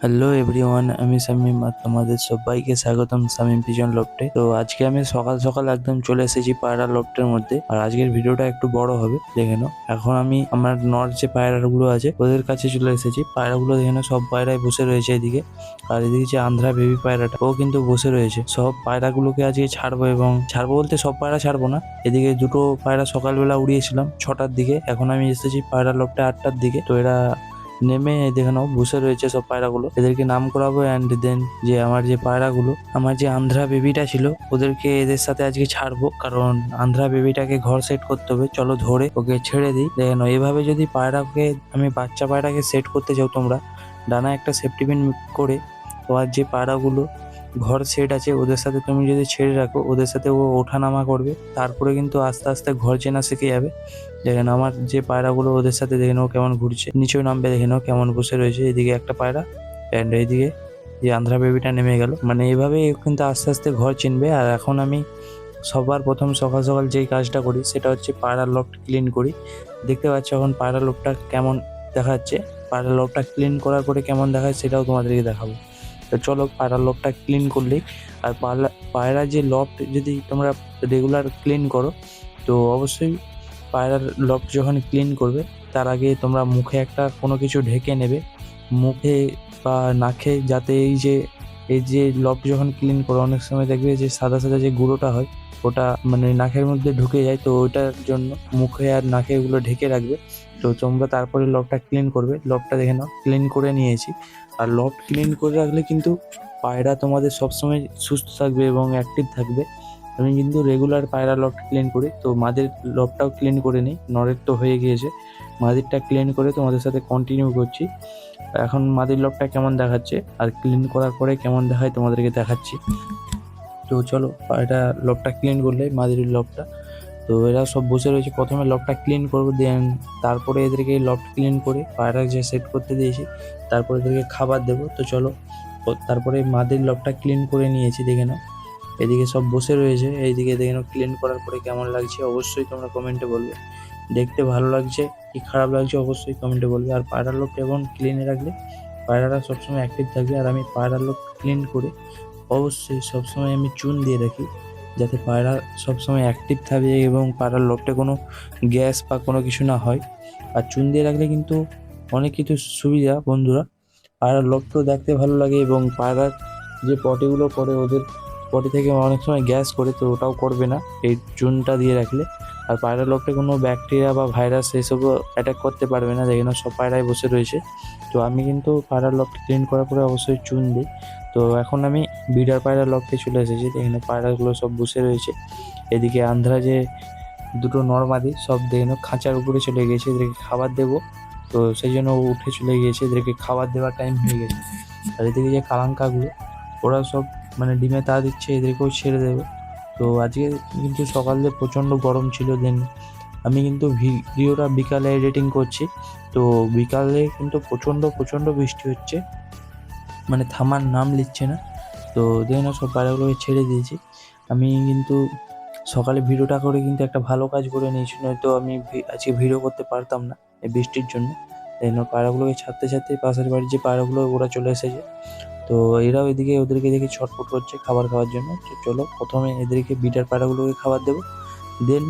Hello everyone, আমি শামীম আর তোমাদের সবাইকে স্বাগতম শামীম পিজন লফটে। তো আজকে আমি সকাল সকাল একদম চলে এসেছি পায়রা লফটের মধ্যে। আর আজকের ভিডিওটা একটু বড় হবে, দেখে নাও। এখন আমি আমার নর যে পায়রাগুলো আছে ওদের কাছে চলে এসেছি। পায়রাগুলো দেখে নাও, সব পায়রাই বসে রয়েছে এদিকে। আর এদিকে যে আন্ধ্রা বেবি পায়রাটা, ও কিন্তু বসে রয়েছে। সব পায়রাগুলোকে আজকে ছাড়বো, এবং ছাড়বো বলতে সব পায়রা ছাড়বো না। এদিকে দুটো পায়রা সকালবেলা উড়িয়েছিলাম 6টার দিকে, এখন আমি এসেছি পায়রা লফটে 8টার দিকে। তো এরা নেমে দেখে নাও বসে রয়েছে সব পায়রাগুলো। এদেরকে নাম করাবো, অ্যান্ড দেন যে আমার যে পায়রাগুলো, আমার যে আন্ধ্রা বেবিটা ছিল, ওদেরকে এদের সাথে আজকে ছাড়বো, কারণ আন্ধ্রা বেবিটাকে ঘর সেট করতে হবে। চলো ধরে ওকে ছেড়ে দিই। দেখে নাও, এভাবে যদি পায়রাকে আমি বাচ্চা পায়রাকে সেট করতে যাও তোমরা, ডানা একটা সেফটি পিন করে, তোমার যে পায়রাগুলো ঘর সেট আছে ওদের সাথে তুমি যদি ছেড়ে রাখো, ওদের সাথে ও ওঠানামা করবে, তারপরে কিন্তু আস্তে আস্তে ঘর চেনা শিখে যাবে। দেখেন আমার যে পায়রাগুলো ওদের সাথে দেখে নাও কেমন ঘুরছে, নিচেও নামবে, দেখে নাও কেমন বসে রয়েছে। এদিকে একটা পায়রা, অ্যান্ড এইদিকে যে আন্ধ্রা বেবিটা নেমে গেল। মানে এইভাবে কিন্তু আস্তে আস্তে ঘর চিনবে। আর এখন আমি সবার প্রথম সকাল সকাল যেই কাজটা করি সেটা হচ্ছে পায়রার লফট ক্লিন করি। দেখতে পাচ্ছ এখন পায়রার লফটটা কেমন দেখাচ্ছে। পায়রার লফটটা ক্লিন করার পরে কেমন দেখায় সেটাও তোমাদেরকে দেখাবো। তো চলো, পায়রার লফটটা ক্লিন করলেই, আর পায়রার যে লফট যদি তোমরা রেগুলার ক্লিন করো, তো অবশ্যই পায়রার লফট যখন ক্লিন করবে তার আগে তোমরা মুখে একটা কোনো কিছু ঢেকে নেবে, মুখে বা নাকে, যাতে এই যে লফট যখন ক্লিন করো অনেক সময় দেখবে যে সাদা সাদা যে গুঁড়োটা হয় ওটা মানে নাকের মধ্যে ঢুকে যায়। তো ওটার জন্য মুখে আর নাকে এগুলো ঢেকে রাখবে। তো তোমরা তারপরে লফটটা ক্লিন করবে। লফটটা দেখে নাও ক্লিন করে নিয়েছি। আর লফট ক্লিন করে রাখলে কিন্তু পায়রা তোমাদের সবসময় সুস্থ থাকবে এবং অ্যাক্টিভ থাকবে। আমি কিন্তু রেগুলার পায়রা লফট ক্লিন করি। তো মাদের লফটটাও ক্লিন করে নিই, নরের তো হয়ে গিয়েছে, মাদিরটা ক্লিন করে তোমাদের সাথে কন্টিনিউ করছি। এখন মাদির লফটটা কেমন দেখাচ্ছে আর ক্লিন করার পরে কেমন দেখায় তোমাদেরকে দেখাচ্ছি। তো চলো, পায়রা লফটটা ক্লিন করলে মাদির লফটটা, তো এরা সব বসে রয়েছে। প্রথমে লফটটা ক্লিন করবো, দেন তারপরে এদেরকে লফট ক্লিন করে পায়রা যে সেট করতে দিয়েছি তারপরে এদেরকে খাবার দেবো। তো চলো, তারপরে মাদের লফটটা ক্লিন করে নিয়েছি, দেখে নাও। এদিকে সব বসে রয়েছে, এইদিকে দেখে নাও ক্লিন করার পরে কেমন লাগছে অবশ্যই তোমরা কমেন্টে বলবে। দেখতে ভালো লাগছে কি খারাপ লাগছে অবশ্যই কমেন্টে বলবে। আর পায়রার লফট এবং ক্লিনে রাখলে পায়রারা সবসময় অ্যাক্টিভ থাকবে। আর আমি পায়রার লফট ক্লিন করে অবশ্যই সবসময় আমি চুন দিয়ে রাখি, যাতে পায়রা সবসময় অ্যাক্টিভ থাকে এবং পায়রার লফটে কোনো গ্যাস বা কোনো কিছু না হয়। আর চুন দিয়ে রাখলে কিন্তু অনেক কিছু সুবিধা বন্ধুরা। পায়রার লফটও দেখতে ভালো লাগে, এবং পায়রার যে পটিগুলো করে ওদের পটি থেকে অনেক সময় গ্যাস করে, তো ওটাও করবে না এই চুনটা দিয়ে রাখলে। আর পায়রা লফটে কোনো ব্যাকটেরিয়া বা ভাইরাস এসবও অ্যাটাক করতে পারবে না, দেখে না সব পায়রাই বসে রয়েছে। তো আমি কিন্তু পায়রার লফট ক্লিন করার পরে অবশ্যই চুন দিই। তো এখন আমি বিডার পায়রা লফটে চলে এসেছি, এখানে পায়রাগুলো সব বসে রয়েছে। এদিকে আন্ধ্রা যে দুটো নরমাদি সব দেখে খাঁচার উপরে চলে গিয়েছে, এদেরকে খাবার দেবো। তো সেই জন্য ও উঠে চলে গিয়েছে, এদেরকে খাবার দেওয়ার টাইম হয়ে গেছে। আর এদিকে যে কালাঙ্কাগুলো, ওরা সব মানে ডিমে তা দিচ্ছে, এদেরকেও ছেড়ে দেবে। তো আজকে কিন্তু সকালে প্রচণ্ড গরম ছিল। দেন আমি কিন্তু ভিডিওটা বিকালে এডিটিং করছি, তো বিকালে কিন্তু প্রচণ্ড প্রচণ্ড বৃষ্টি হচ্ছে, মানে থামার নাম নিচ্ছে না। তো দেখে না সব পায়রাগুলোকে ছেড়ে দিয়েছি। আমি কিন্তু সকালে ভিডিওটা করে কিন্তু একটা ভালো কাজ করে নিয়েছি, নয়তো আমি আজকে ভিডিও করতে পারতাম না এই বৃষ্টির জন্য। এই জন্য পায়রাগুলোকে ছাড়তে ছাড়তে পাশের বাড়ির যে পায়রাগুলো ওরা চলে এসেছে। তো এরাও এদিকে ওদেরকে দেখে ছটফট করছে খাবার খাওয়ার জন্য। তো চলো, প্রথমে এদেরকে বিটার পায়রাগুলোকে খাবার দেবো, দেন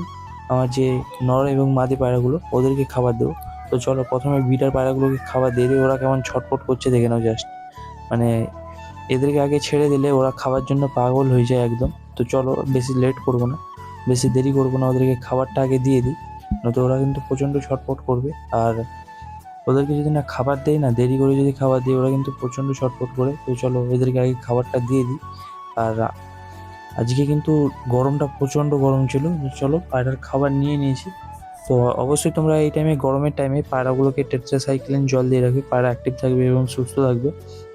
আমার যে নর এবং মাদি পায়রাগুলো ওদেরকে খাবার দেবো। তো চলো, প্রথমে বিটার পায়রাগুলোকে খাবার দিয়ে দিই। ওরা কেমন ছটফট করছে দেখে নাও জাস্ট, মানে এদেরকে আগে ছেড়ে দিলে ওরা খাবার জন্য পাগল হয়ে যায় একদম। তো চলো, বেশি লেট করবো না, বেশি দেরি করবো না, ওদেরকে খাবারটা আগে দিয়ে দিই, নয়তো ওরা কিন্তু প্রচণ্ড ছটফট করবে। আর ওদেরকে যদি না খাবার দেয় না, দেরি করে যদি খাবার দিই, ওরা কিন্তু প্রচণ্ড ছটফট করে। তো চলো, এদেরকে আগে খাবারটা দিয়ে দিই। আর আজকে কিন্তু গরমটা প্রচণ্ড গরম ছিল। চলো, পায়রার খাবার নিয়ে নিয়েছি। তো অবশ্যই তোমরা এই টাইমে, গরমের টাইমে পায়রাগুলোকে টেট্রাসাইক্লিন জল দিয়ে রাখবে, পায়রা অ্যাক্টিভ থাকবে এবং সুস্থ থাকবে।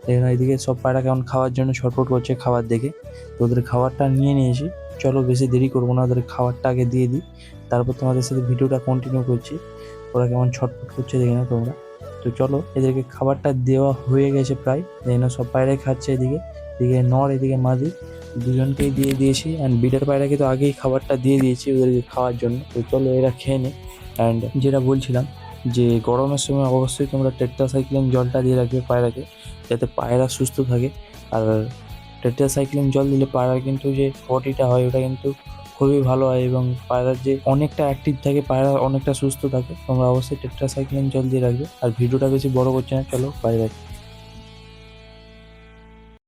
দেখেন এইদিকে সব পায়রা কেমন খাওয়ার জন্য ছটফট করছে খাবার দেখে। তো ওদের খাবারটা নিয়ে নিয়েছি। চলো, বেশি দেরি করবো না, ওদের খাবারটা আগে দিয়ে দিই, তারপর তোমাদের সাথে ভিডিওটা কন্টিনিউ করছি। ওরা কেমন ছটফট করছে দেখে না তোমরা। তো চলো, এদেরকে খাবারটা দেওয়া হয়ে গেছে প্রায়, দেখে না সব পায়রাই খাচ্ছে। এদিকে নর, এদিকে মাদি, দুজনকেই দিয়ে দিয়েছি। অ্যান্ড বিটার পায়রাকে তো আগেই খাবারটা দিয়ে দিয়েছি ওদেরকে খাওয়ার জন্য। তো চলো, এরা খেয়ে নে। অ্যান্ড যেটা বলছিলাম, যে গরমের সময় অবশ্যই তোমরা টেট্রাসাইক্লিন জলটা দিয়ে রাখবে পায়রাকে, যাতে পায়রা সুস্থ থাকে। আর টেট্রাসাইক্লিন জল দিলে পায়রার কিন্তু যে বডিটা হয় ওটা কিন্তু খুবই ভালো হয় এবং পায়রার যে অনেকটা অ্যাক্টিভ থাকে, পায়রা অনেকটা সুস্থ থাকে। তোমরা অবশ্যই টেট্রাসাইক্লিন জল দিয়ে রাখবে। আর ভিডিওটা বেশি বড় করছে না, চলো বাই বাই।